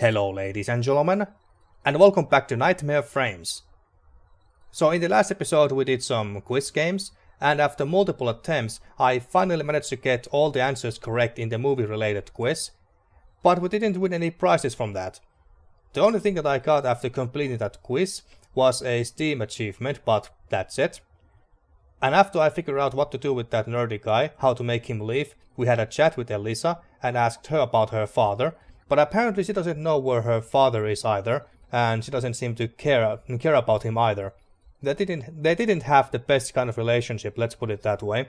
Hello ladies and gentlemen, and welcome back to Nightmare Frames. So in the last episode we did some quiz games, and after multiple attempts I finally managed to get all the answers correct in the movie related quiz, but we didn't win any prizes from that. The only thing that I got after completing that quiz was a Steam achievement, but that's it. And after I figured out what to do with that nerdy guy, how to make him leave, we had a chat with Eliza and asked her about her father. But apparently she doesn't know where her father is either, and she doesn't seem to care about him either. They didn't have the best kind of relationship, let's put it that way.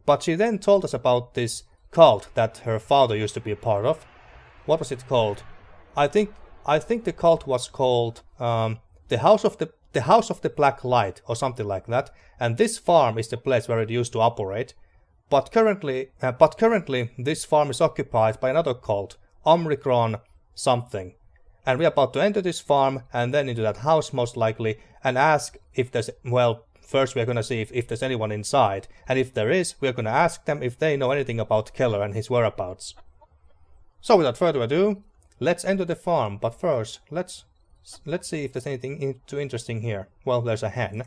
But she then told us about this cult that her father used to be a part of. What was it called? I think the cult was called the House of the Black Light or something like that. And this farm is the place where it used to operate. But currently this farm is occupied by another cult. Omicron something, and we're about to enter this farm and then into that house most likely and ask if there's, well, first we're gonna see if there's anyone inside, and if there is, we're gonna ask them if they know anything about Keller and his whereabouts. So without further ado, let's enter the farm, but first let's see if there's anything too interesting here. Well, there's a hen.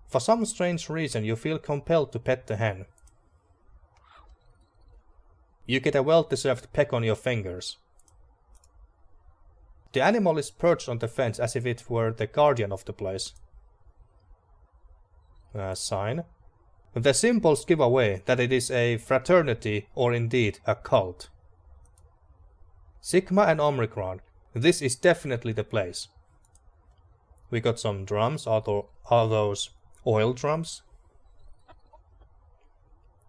For some strange reason you feel compelled to pet the hen. You get a well-deserved peck on your fingers. The animal is perched on the fence as if it were the guardian of the place. A sign. The symbols give away that it is a fraternity or indeed a cult. Sigma and Omicron. This is definitely the place. We got some drums. Are those oil drums?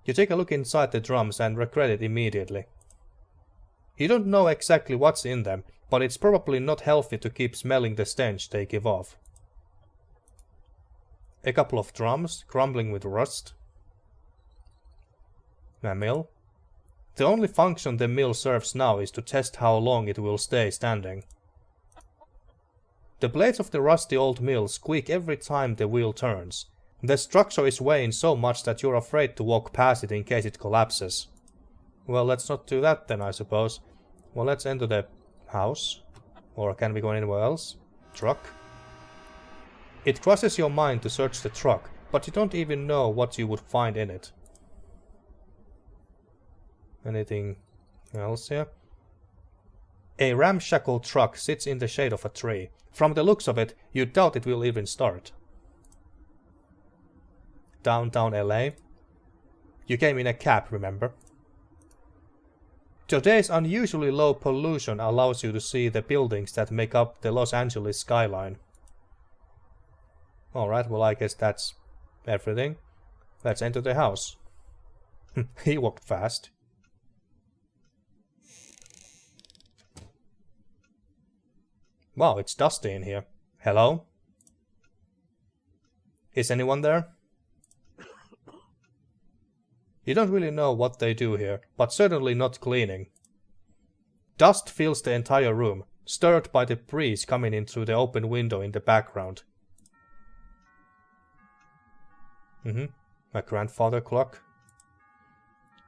You take a look inside the drums and regret it immediately. You don't know exactly what's in them, but it's probably not healthy to keep smelling the stench they give off. A couple of drums, crumbling with rust. A mill. The only function the mill serves now is to test how long it will stay standing. The blades of the rusty old mill squeak every time the wheel turns. The structure is weighing so much that you're afraid to walk past it in case it collapses. Well, let's not do that then, I suppose. Well, let's enter the house. Or can we go anywhere else? Truck. It crosses your mind to search the truck, but you don't even know what you would find in it. Anything else here? A ramshackle truck sits in the shade of a tree. From the looks of it, you doubt it will even start. Downtown LA. You came in a cab, remember? Today's unusually low pollution allows you to see the buildings that make up the Los Angeles skyline. Alright, well I guess that's everything. Let's enter the house. He walked fast. Wow, it's dusty in here. Hello? Is anyone there? You don't really know what they do here, but certainly not cleaning. Dust fills the entire room, stirred by the breeze coming in through the open window in the background. My grandfather clock.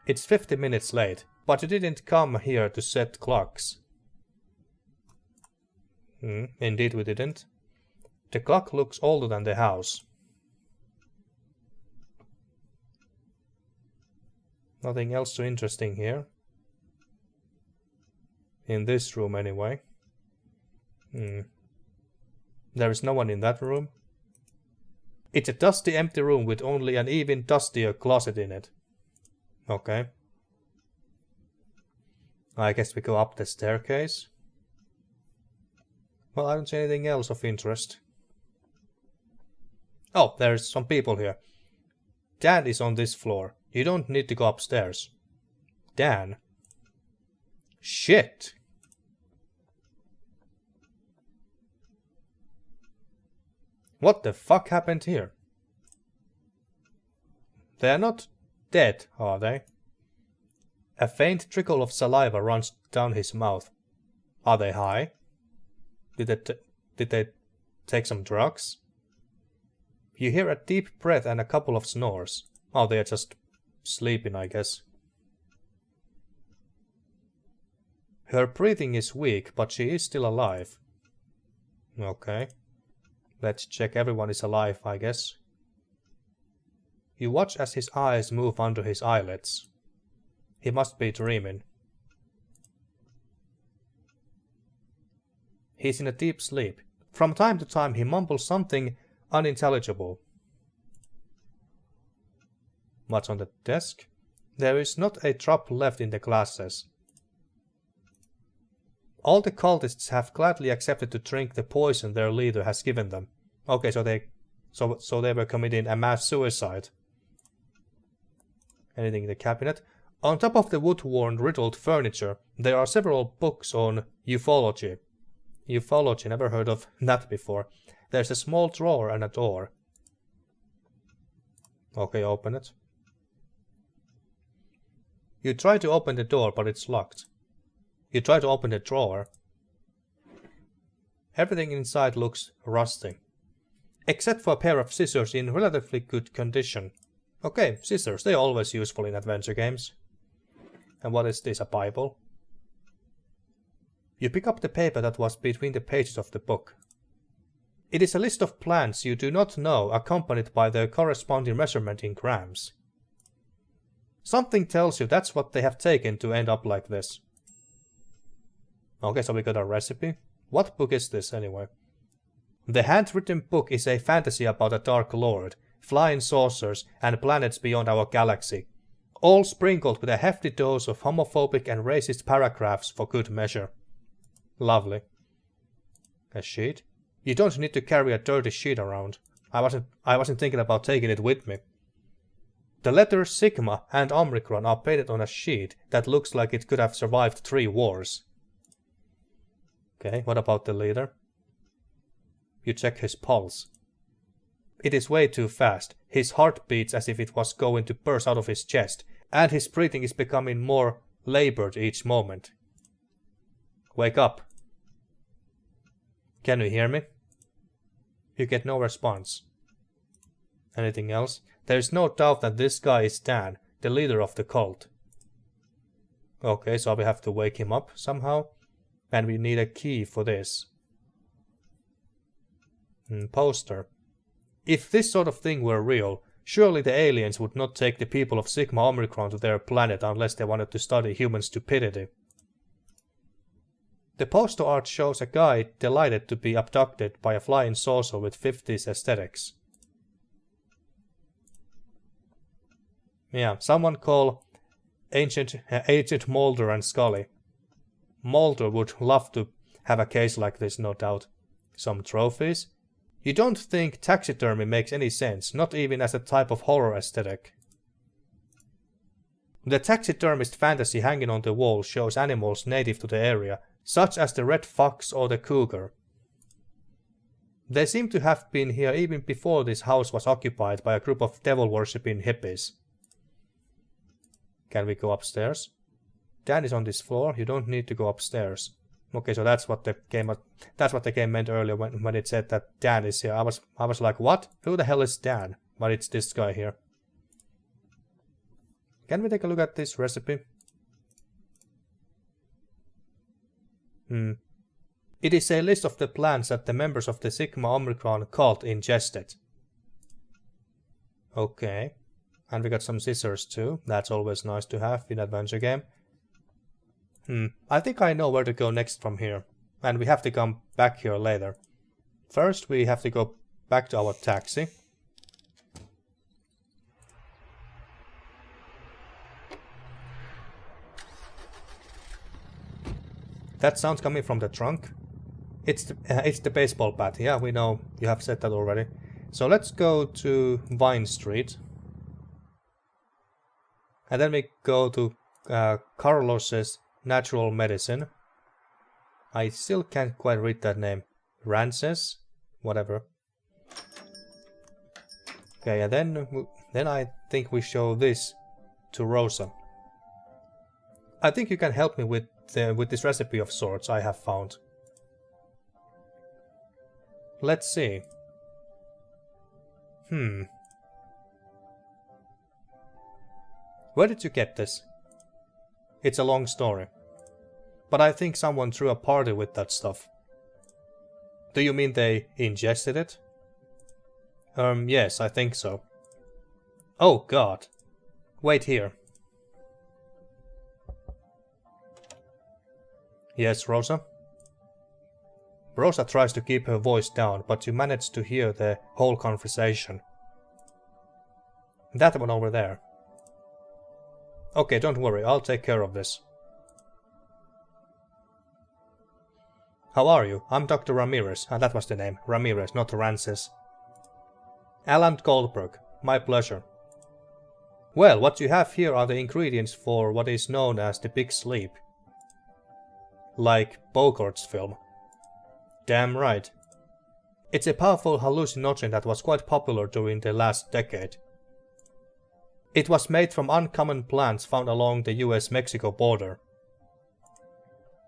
It's 50 minutes late, but you didn't come here to set clocks. Indeed we didn't. The clock looks older than the house. Nothing else too interesting here. In this room anyway. There is no one in that room. It's a dusty empty room with only an even dustier closet in it. Okay. I guess we go up the staircase. Well, I don't see anything else of interest. Oh, there's some people here. Dan is on this floor. You don't need to go upstairs. Dan? Shit! What the fuck happened here? They are not dead, are they? A faint trickle of saliva runs down his mouth. Are they high? Did they take some drugs? You hear a deep breath and a couple of snores. Oh, they are just sleeping, I guess. Her breathing is weak, but she is still alive. Okay. Let's check everyone is alive, I guess. You watch as his eyes move under his eyelids. He must be dreaming. He's in a deep sleep. From time to time he mumbles something unintelligible. What's on the desk? There is not a drop left in the glasses. All the cultists have gladly accepted to drink the poison their leader has given them. Okay, so they were committing a mass suicide. Anything in the cabinet? On top of the wood-worn riddled furniture, there are several books on ufology. Ufology, never heard of that before. There's a small drawer and a door. Okay, open it. You try to open the door, but it's locked. You try to open the drawer. Everything inside looks rusty. Except for a pair of scissors in relatively good condition. Okay, scissors, they're always useful in adventure games. And what is this, a Bible? You pick up the paper that was between the pages of the book. It is a list of plants you do not know, accompanied by their corresponding measurement in grams. Something tells you that's what they have taken to end up like this. Okay, so we got a recipe. What book is this anyway? The handwritten book is a fantasy about a dark lord, flying saucers, and planets beyond our galaxy, all sprinkled with a hefty dose of homophobic and racist paragraphs for good measure. Lovely. A sheet? You don't need to carry a dirty sheet around. I wasn't thinking about taking it with me. The letters Sigma and Omicron are painted on a sheet that looks like it could have survived 3 wars. Okay, what about the leader? You check his pulse. It is way too fast. His heart beats as if it was going to burst out of his chest, and his breathing is becoming more labored each moment. Wake up. Can you hear me? You get no response. Anything else? There is no doubt that this guy is Dan, the leader of the cult. Okay, so we have to wake him up somehow. And we need a key for this. Poster. If this sort of thing were real, surely the aliens would not take the people of Sigma Omicron to their planet unless they wanted to study human stupidity. The poster art shows a guy delighted to be abducted by a flying saucer with 50s aesthetics. Yeah, someone call Agent Mulder and Scully. Mulder would love to have a case like this, no doubt. Some trophies? You don't think taxidermy makes any sense, not even as a type of horror aesthetic. The taxidermist fantasy hanging on the wall shows animals native to the area, such as the red fox or the cougar. They seem to have been here even before this house was occupied by a group of devil-worshipping hippies. Can we go upstairs? Dan is on this floor, you don't need to go upstairs. Okay, so that's what the game meant earlier when it said that Dan is here. I was like, what? Who the hell is Dan? But it's this guy here. Can we take a look at this recipe? It is a list of the plants that the members of the Sigma Omicron cult ingested. Okay. And we got some scissors too. That's always nice to have in an adventure game. I think I know where to go next from here. And we have to come back here later. First we have to go back to our taxi. That sound's coming from the trunk. It's the baseball bat. Yeah, we know. You have said that already. So let's go to Vine Street. And then we go to Carlos's Natural Medicine. I still can't quite read that name. Rances? Whatever. Okay, and then I think we show this to Rosa. I think you can help me with this recipe of sorts I have found. Let's see. Where did you get this? It's a long story. but I think someone threw a party with that stuff. Do you mean they ingested it? Yes, I think so. Oh god. Wait here. Yes, Rosa? Rosa tries to keep her voice down, but you manage to hear the whole conversation. That one over there. Okay, don't worry, I'll take care of this. How are you? I'm Dr. Ramirez. That was the name. Ramirez, not Rances. Alan Goldberg. My pleasure. Well, what you have here are the ingredients for what is known as the Big Sleep. Like Bogart's film. Damn right. It's a powerful hallucinogen that was quite popular during the last decade. It was made from uncommon plants found along the US-Mexico border.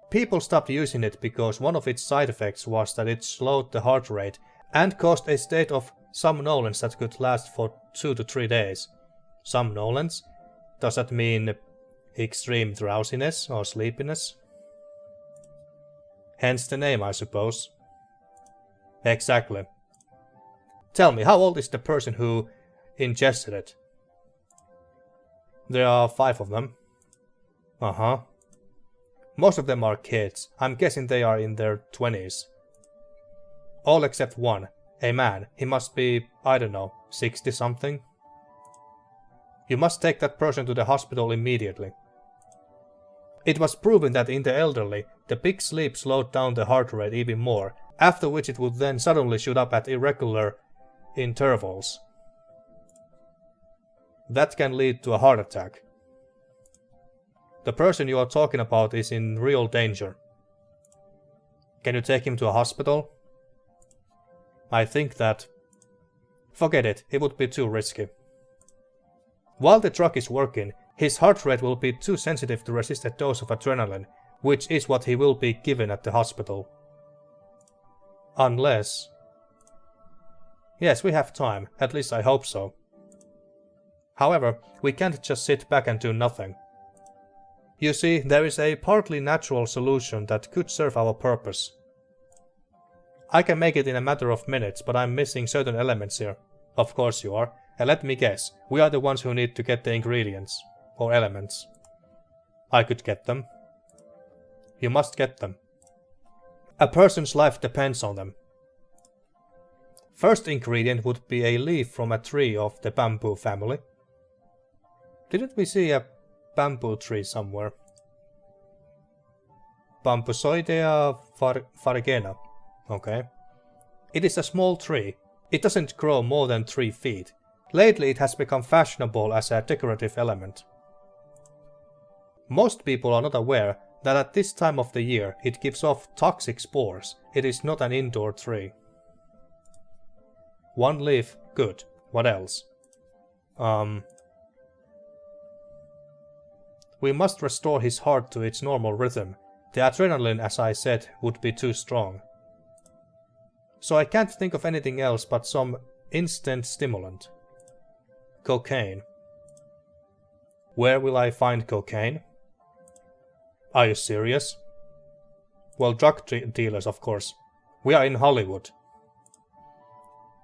People stopped using it because one of its side effects was that it slowed the heart rate and caused a state of somnolence that could last for 2 to 3 days. Somnolence? Does that mean extreme drowsiness or sleepiness? Hence the name, I suppose. Exactly. Tell me, how old is the person who ingested it? There are 5 of them. Uh-huh. Most of them are kids. I'm guessing they are in their 20s. All except one. A man. He must be, I don't know, 60 something. You must take that person to the hospital immediately. It was proven that in the elderly, the big sleep slowed down the heart rate even more, after which it would then suddenly shoot up at irregular intervals. That can lead to a heart attack. The person you are talking about is in real danger. Can you take him to a hospital? I think that... Forget it, it would be too risky. While the drug is working, his heart rate will be too sensitive to resist a dose of adrenaline, which is what he will be given at the hospital. Unless... Yes, we have time, at least I hope so. However, we can't just sit back and do nothing. You see, there is a partly natural solution that could serve our purpose. I can make it in a matter of minutes, but I'm missing certain elements here. Of course you are, and let me guess, we are the ones who need to get the ingredients. Or elements. I could get them. You must get them. A person's life depends on them. First ingredient would be a leaf from a tree of the bamboo family. Didn't we see a bamboo tree somewhere? Bambusoidea farigena. Okay. It is a small tree. It doesn't grow more than 3 feet. Lately it has become fashionable as a decorative element. Most people are not aware that at this time of the year it gives off toxic spores. It is not an indoor tree. 1 leaf, good. What else? We must restore his heart to its normal rhythm. The adrenaline, as I said, would be too strong. So I can't think of anything else but some instant stimulant. Cocaine. Where will I find cocaine? Are you serious? Well, drug dealers, of course. We are in Hollywood.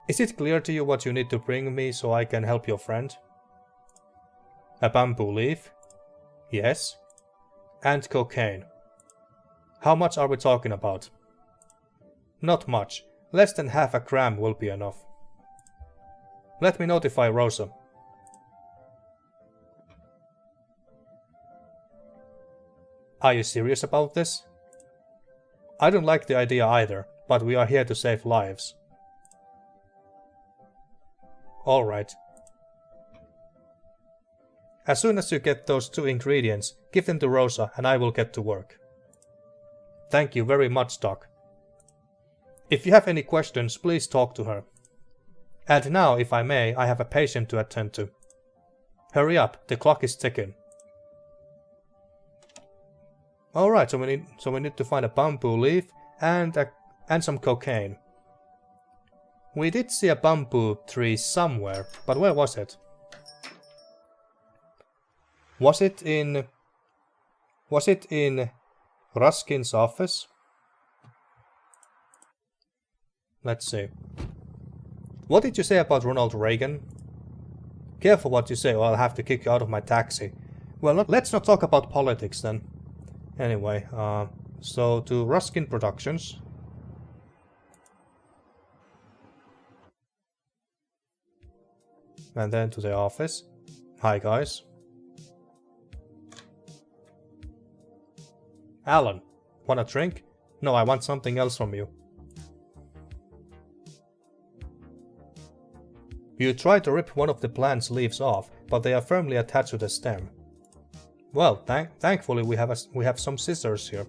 Is it clear to you what you need to bring me so I can help your friend? A bamboo leaf? Yes. And cocaine. How much are we talking about? Not much. Less than half a gram will be enough. Let me notify Rosa. Are you serious about this? I don't like the idea either, but we are here to save lives. Alright. As soon as you get those 2 ingredients, give them to Rosa and I will get to work. Thank you very much, Doc. If you have any questions, please talk to her. And now, if I may, I have a patient to attend to. Hurry up, the clock is ticking. Alright, so we need to find a bamboo leaf and some cocaine. We did see a bamboo tree somewhere, but where was it? Was it in Ruskin's office. Let's see. What did you say about Ronald Reagan? Careful what you say or I'll have to kick you out of my taxi. Well, let's not talk about politics then. Anyway, so to Ruskin Productions. And then to the office. Hi guys. Alan, want a drink? No, I want something else from you. You try to rip one of the plant's leaves off, but they are firmly attached to the stem. Well, thankfully we have some scissors here.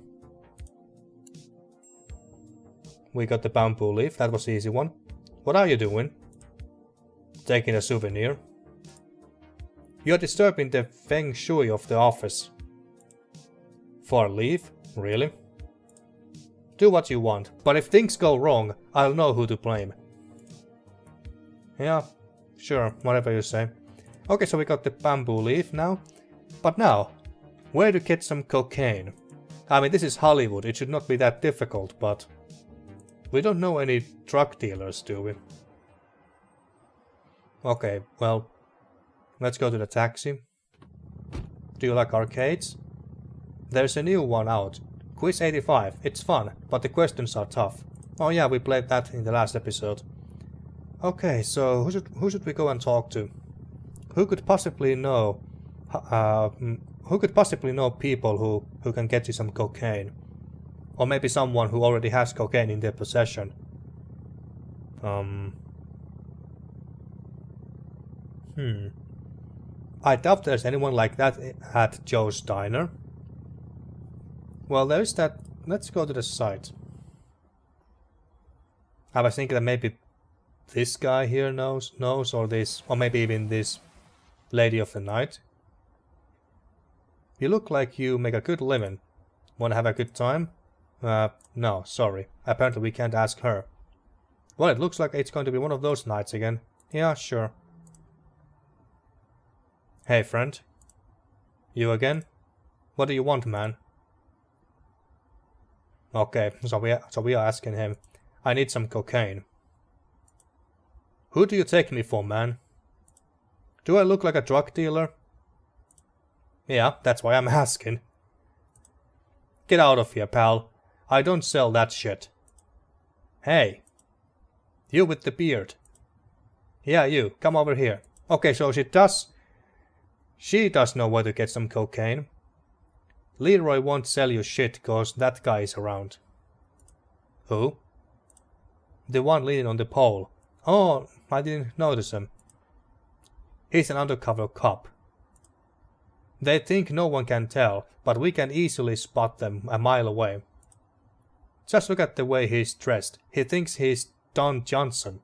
We got the bamboo leaf, that was the easy one. What are you doing? Taking a souvenir. You're disturbing the feng shui of the office. For a leaf? Really? Do what you want, but if things go wrong, I'll know who to blame. Yeah, sure, whatever you say. Okay, so we got the bamboo leaf now. But now, where to get some cocaine? I mean, this is Hollywood, it should not be that difficult, but... we don't know any drug dealers, do we? Okay, well, let's go to the taxi. Do you like arcades? There's a new one out. Quiz 85. It's fun, but the questions are tough. Oh yeah, we played that in the last episode. Okay, so who should we go and talk to? Who could possibly know? Who could possibly know people who can get you some cocaine? Or maybe someone who already has cocaine in their possession. I doubt there's anyone like that at Joe's Diner. Well, there's that. Let's go to the site. I was thinking that maybe this guy here knows, or this, or maybe even this lady of the night. You look like you make a good living. Wanna have a good time? No, sorry. Apparently we can't ask her. Well, it looks like it's going to be one of those nights again. Yeah, sure. Hey, friend. You again? What do you want, man? Okay, so we are asking him. I need some cocaine. Who do you take me for, man? Do I look like a drug dealer? Yeah, that's why I'm asking. Get out of here, pal. I don't sell that shit. Hey. You with the beard. Yeah, you. Come over here. Okay, so she does know where to get some cocaine. Leroy won't sell you shit cause that guy is around. Who? The one leaning on the pole. Oh, I didn't notice him. He's an undercover cop. They think no one can tell, but we can easily spot them a mile away. Just look at the way he's dressed. He thinks he's Don Johnson.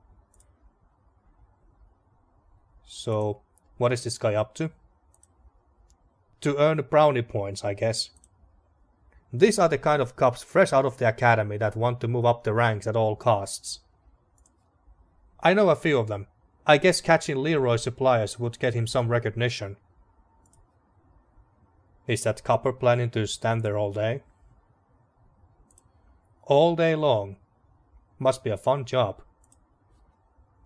So, what is this guy up to? To earn brownie points, I guess. These are the kind of cops fresh out of the academy that want to move up the ranks at all costs. I know a few of them. I guess catching Leroy's suppliers would get him some recognition. Is that copper planning to stand there all day? All day long. Must be a fun job.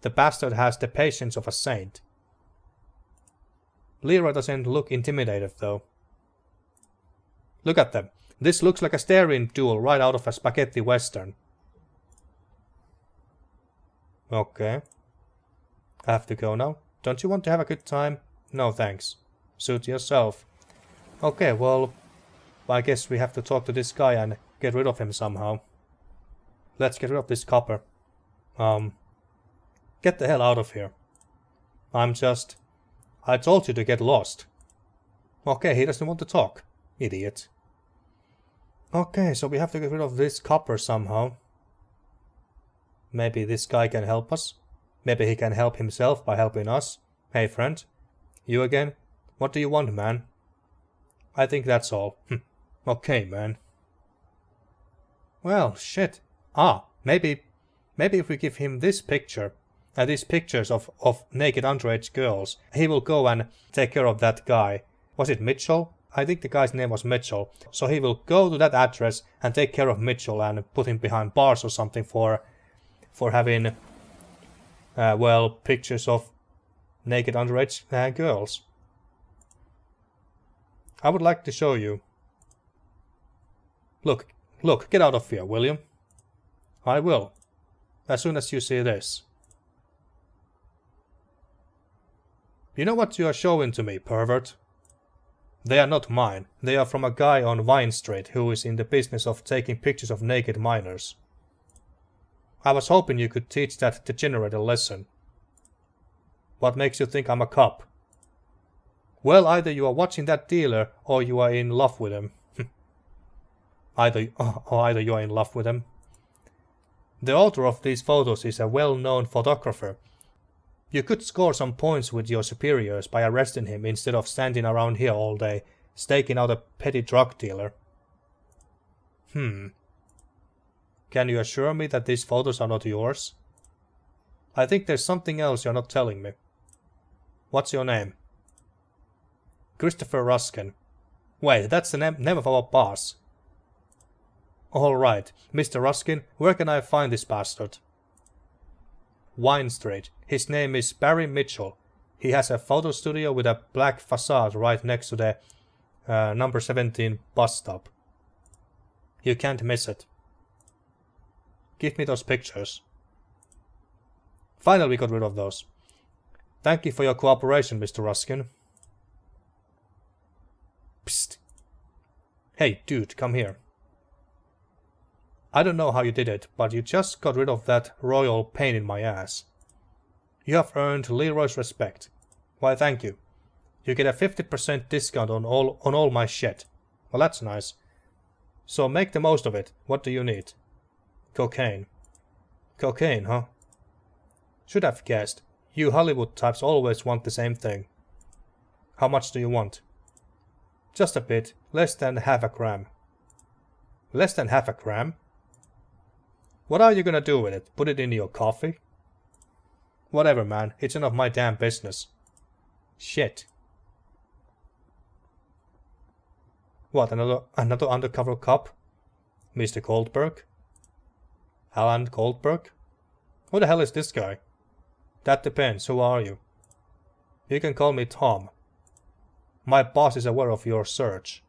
The bastard has the patience of a saint. Leroy doesn't look intimidated though. Look at them. This looks like a staring duel right out of a spaghetti western. Okay. I have to go now. Don't you want to have a good time? No thanks. Suit yourself. Okay, well, I guess we have to talk to this guy and get rid of him somehow. Let's get rid of this copper. Get the hell out of here. I told you to get lost. Okay, he doesn't want to talk. Idiot. Okay, so we have to get rid of this copper somehow. Maybe this guy can help us? Maybe he can help himself by helping us? Hey friend. You again? What do you want, man? I think that's all. Okay, man. Well, shit. Maybe if we give him this picture, these pictures of naked underage girls, he will go and take care of that guy. Was it Mitchell? I think the guy's name was Mitchell. So he will go to that address and take care of Mitchell and put him behind bars or something for having, well, pictures of naked underage girls. I would like to show you. Look, get out of here, will you? I will. As soon as you see this. You know what you are showing to me, pervert? They are not mine. They are from a guy on Vine Street who is in the business of taking pictures of naked minors. I was hoping you could teach that degenerate a lesson. What makes you think I'm a cop? Well, either you are watching that dealer or you are in love with him. either you are in love with him. The author of these photos is a well-known photographer. You could score some points with your superiors by arresting him instead of standing around here all day, staking out a petty drug dealer. Can you assure me that these photos are not yours? I think there's something else you're not telling me. What's your name? Christopher Ruskin. Wait, that's the name of our boss. Alright, Mr. Ruskin, where can I find this bastard? Vine Street. His name is Barry Mitchell. He has a photo studio with a black facade right next to the number 17 bus stop. You can't miss it. Give me those pictures. Finally we got rid of those. Thank you for your cooperation, Mr. Ruskin. Psst. Hey, dude, come here. I don't know how you did it, but you just got rid of that royal pain in my ass. You have earned Leroy's respect. Why, thank you. You get a 50% discount on all my shit. Well, that's nice. So make the most of it. What do you need? Cocaine. Cocaine, huh? Should have guessed. You Hollywood types always want the same thing. How much do you want? Just a bit. Less than half a gram. Less than half a gram? What are you gonna do with it? Put it in your coffee? Whatever, man. It's none of my damn business. Shit. What, another undercover cop? Mr. Goldberg? Alan Goldberg? Who the hell is this guy? That depends. Who are you? You can call me Tom. My boss is aware of your search.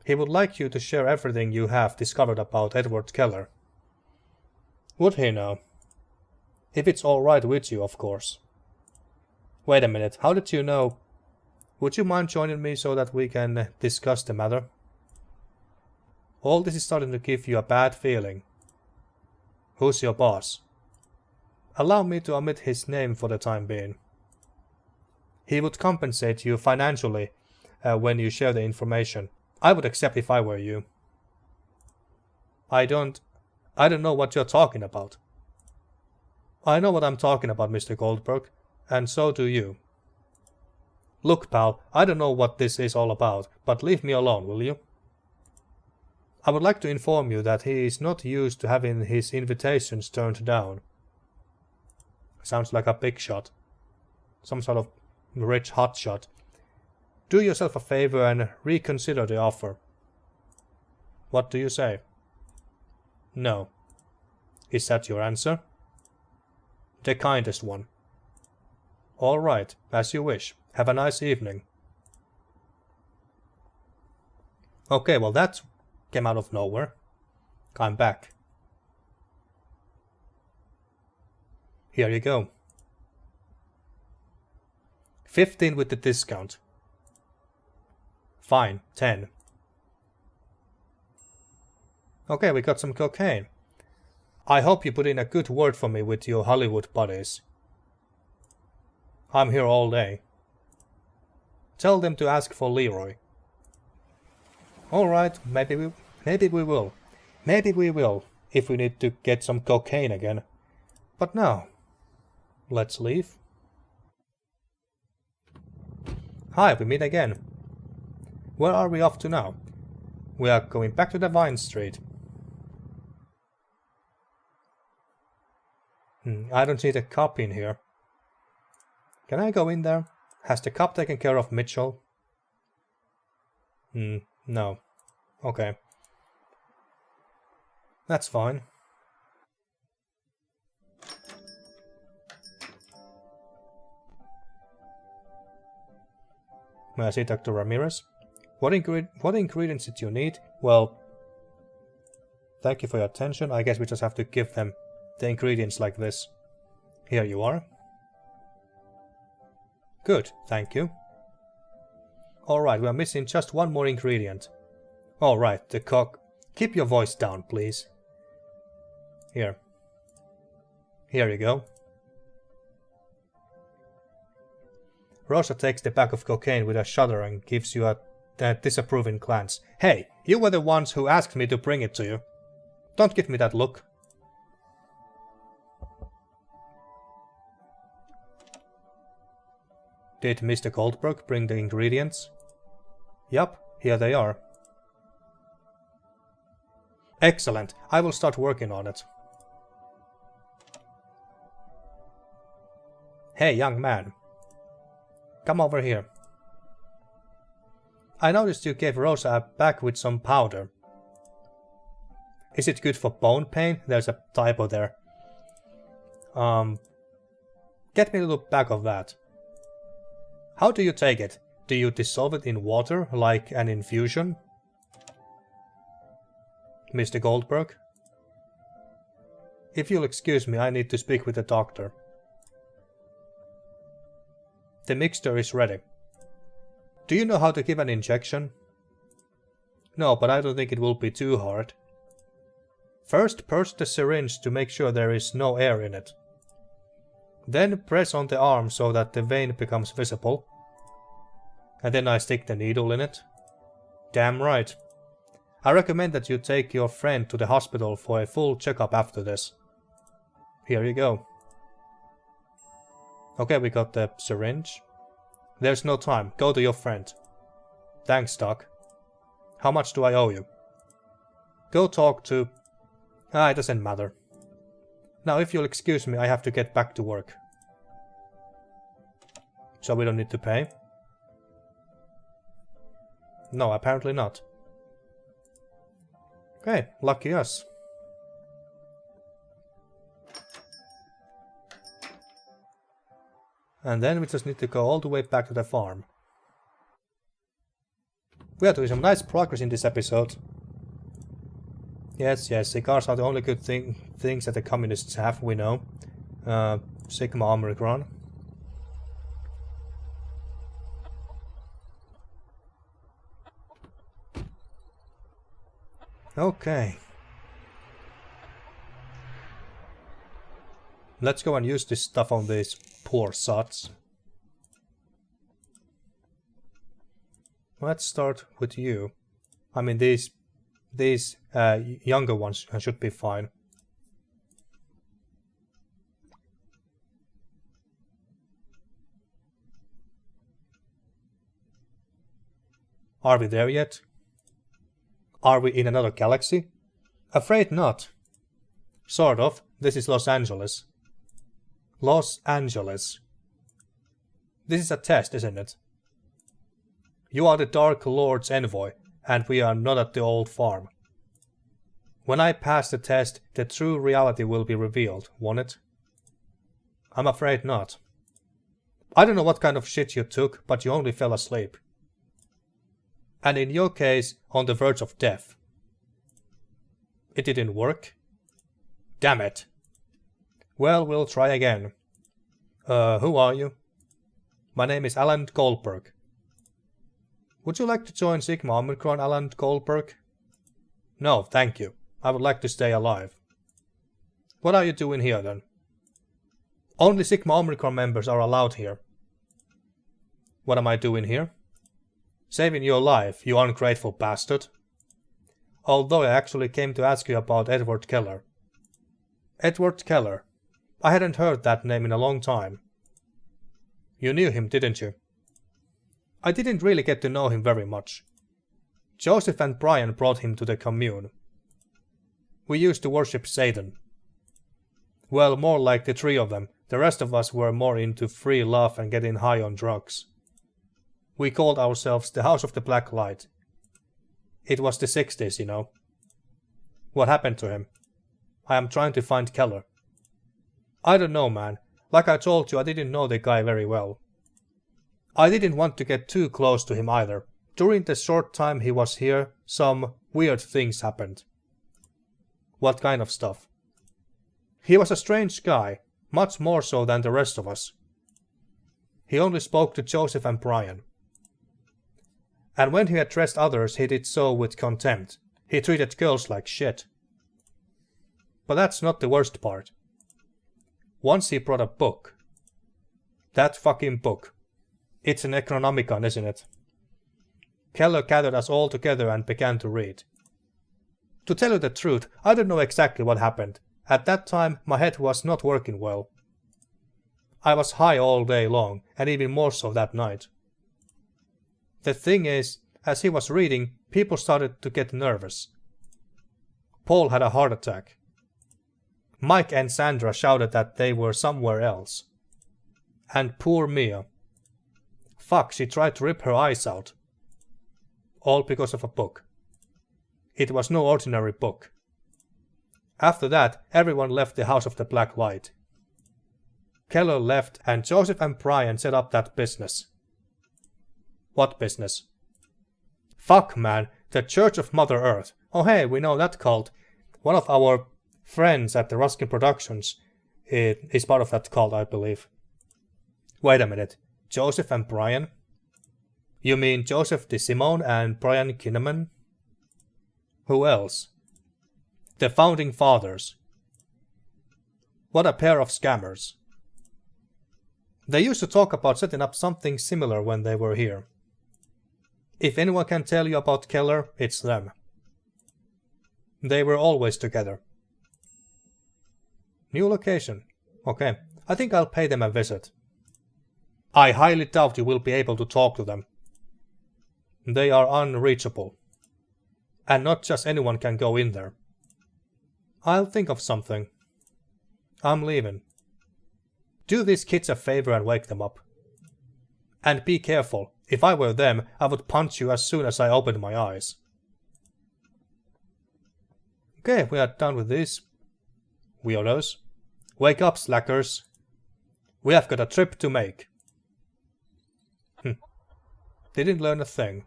He would like you to share everything you have discovered about Edward Keller. Would he now? If it's alright with you, of course. Wait a minute, how did you know? Would you mind joining me so that we can discuss the matter? All this is starting to give you a bad feeling. Who's your boss? Allow me to omit his name for the time being. He would compensate you financially when you share the information. I would accept if I were you. I don't know what you're talking about. I know what I'm talking about, Mr. Goldberg, and so do you. Look, pal, I don't know what this is all about, but leave me alone, will you? I would like to inform you that he is not used to having his invitations turned down. Sounds like a big shot. Some sort of rich hotshot. Do yourself a favor and reconsider the offer. What do you say? No. Is that your answer? The kindest one. All right, as you wish. Have a nice evening. Okay, well that came out of nowhere. I'm back. Here you go. 15 with the discount. Fine, 10. Okay, we got some cocaine. I hope you put in a good word for me with your Hollywood buddies. I'm here all day. Tell them to ask for Leroy. Alright, maybe we will. Maybe we will, if we need to get some cocaine again. But now, let's leave. Hi, we meet again. Where are we off to now? We are going back to the Vine Street. I don't see the cop in here. Can I go in there? Has the cop taken care of Mitchell? No. Okay. That's fine. May I see Dr. Ramirez? What ingredients did you need? Well, thank you for your attention. I guess we just have to give them the ingredients like this. Here you are. Good, thank you. Alright, we are missing just one more ingredient. Alright, the cock. Keep your voice down, please. Here. Here you go. Rosa takes the bag of cocaine with a shudder and gives you a disapproving glance. Hey, you were the ones who asked me to bring it to you. Don't give me that look. Did Mr. Goldberg bring the ingredients? Yup, here they are. Excellent, I will start working on it. Hey, young man. Come over here. I noticed you gave Rosa a bag with some powder. Is it good for bone pain? There's a typo there. Get me a little bag of that. How do you take it? Do you dissolve it in water, like an infusion? Mr. Goldberg? If you'll excuse me, I need to speak with the doctor. The mixture is ready. Do you know how to give an injection? No, but I don't think it will be too hard. First, purge the syringe to make sure there is no air in it. Then press on the arm so that the vein becomes visible. And then I stick the needle in it. Damn right. I recommend that you take your friend to the hospital for a full checkup after this. Here you go. Okay, we got the syringe. There's no time. Go to your friend. Thanks, Doc. How much do I owe you? Go talk to... it doesn't matter. Now, if you'll excuse me, I have to get back to work. So we don't need to pay? No, apparently not. Okay, lucky us. And then we just need to go all the way back to the farm. We are doing some nice progress in this episode. Yes, cigars are the only good things that the communists have, we know. Sigma Omicron. Okay. Let's go and use this stuff on these poor sots. Let's start with you. I mean, these younger ones should be fine. Are we there yet? Are we in another galaxy? Afraid not. Sort of. This is Los Angeles. Los Angeles. This is a test, isn't it? You are the Dark Lord's envoy, and we are not at the old farm. When I pass the test, the true reality will be revealed, won't it? I'm afraid not. I don't know what kind of shit you took, but you only fell asleep. And in your case, on the verge of death. It didn't work? Damn it. Well, we'll try again. Who are you? My name is Alan Goldberg. Would you like to join Sigma Omicron, Alan Goldberg? No, thank you. I would like to stay alive. What are you doing here, then? Only Sigma Omicron members are allowed here. What am I doing here? Saving your life, you ungrateful bastard. Although I actually came to ask you about Edward Keller. Edward Keller. I hadn't heard that name in a long time. You knew him, didn't you? I didn't really get to know him very much. Joseph and Brian brought him to the commune. We used to worship Satan. Well, more like the three of them. The rest of us were more into free love and getting high on drugs. We called ourselves the House of the Black Light. It was the 60s, you know. What happened to him? I am trying to find Keller. I don't know, man. Like I told you, I didn't know the guy very well. I didn't want to get too close to him either. During the short time he was here, some weird things happened. What kind of stuff? He was a strange guy, much more so than the rest of us. He only spoke to Joseph and Brian. And when he addressed others, he did so with contempt. He treated girls like shit. But that's not the worst part. Once he brought a book. That fucking book. It's an Necronomicon, isn't it? Keller gathered us all together and began to read. To tell you the truth, I don't know exactly what happened. At that time, my head was not working well. I was high all day long, and even more so that night. The thing is, as he was reading, people started to get nervous. Paul had a heart attack. Mike and Sandra shouted that they were somewhere else. And poor Mia. Fuck, she tried to rip her eyes out. All because of a book. It was no ordinary book. After that, everyone left the House of the Black Light. Keller left and Joseph and Brian set up that business. What business? Fuck, man, the Church of Mother Earth. Oh hey, we know that cult. One of our friends at the Ruskin Productions is part of that cult, I believe. Wait a minute. Joseph and Brian? You mean Joseph DeSimone and Brian Kinnaman? Who else? The Founding Fathers. What a pair of scammers. They used to talk about setting up something similar when they were here. If anyone can tell you about Keller, it's them. They were always together. New location. Okay, I think I'll pay them a visit. I highly doubt you will be able to talk to them. They are unreachable. And not just anyone can go in there. I'll think of something. I'm leaving. Do these kids a favor and wake them up. And be careful. If I were them, I would punch you as soon as I opened my eyes. Okay, we are done with this. Weirdos. Wake up, slackers. We have got a trip to make. Didn't learn a thing.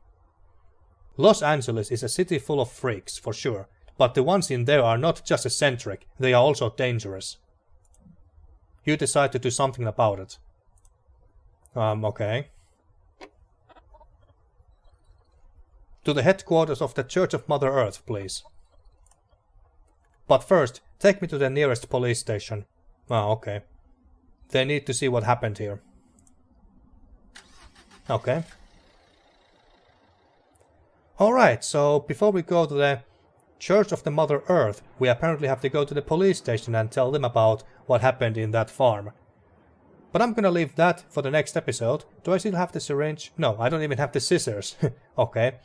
Los Angeles is a city full of freaks, for sure, but the ones in there are not just eccentric, they are also dangerous. You decide to do something about it. Okay. To the headquarters of the Church of Mother Earth, please. But first, take me to the nearest police station. Okay. They need to see what happened here. Okay. Alright, so before we go to the Church of the Mother Earth, we apparently have to go to the police station and tell them about what happened in that farm. But I'm gonna leave that for the next episode. Do I still have the syringe? No, I don't even have the scissors. Okay.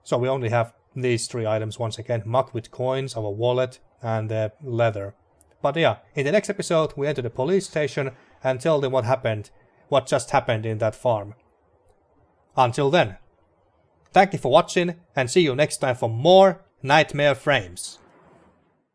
So we only have these three items once again. Mug with coins, our wallet, and leather. But yeah, in the next episode we enter the police station and tell them what happened, what just happened in that farm. Until then. Thank you for watching, and see you next time for more Nightmare Frames.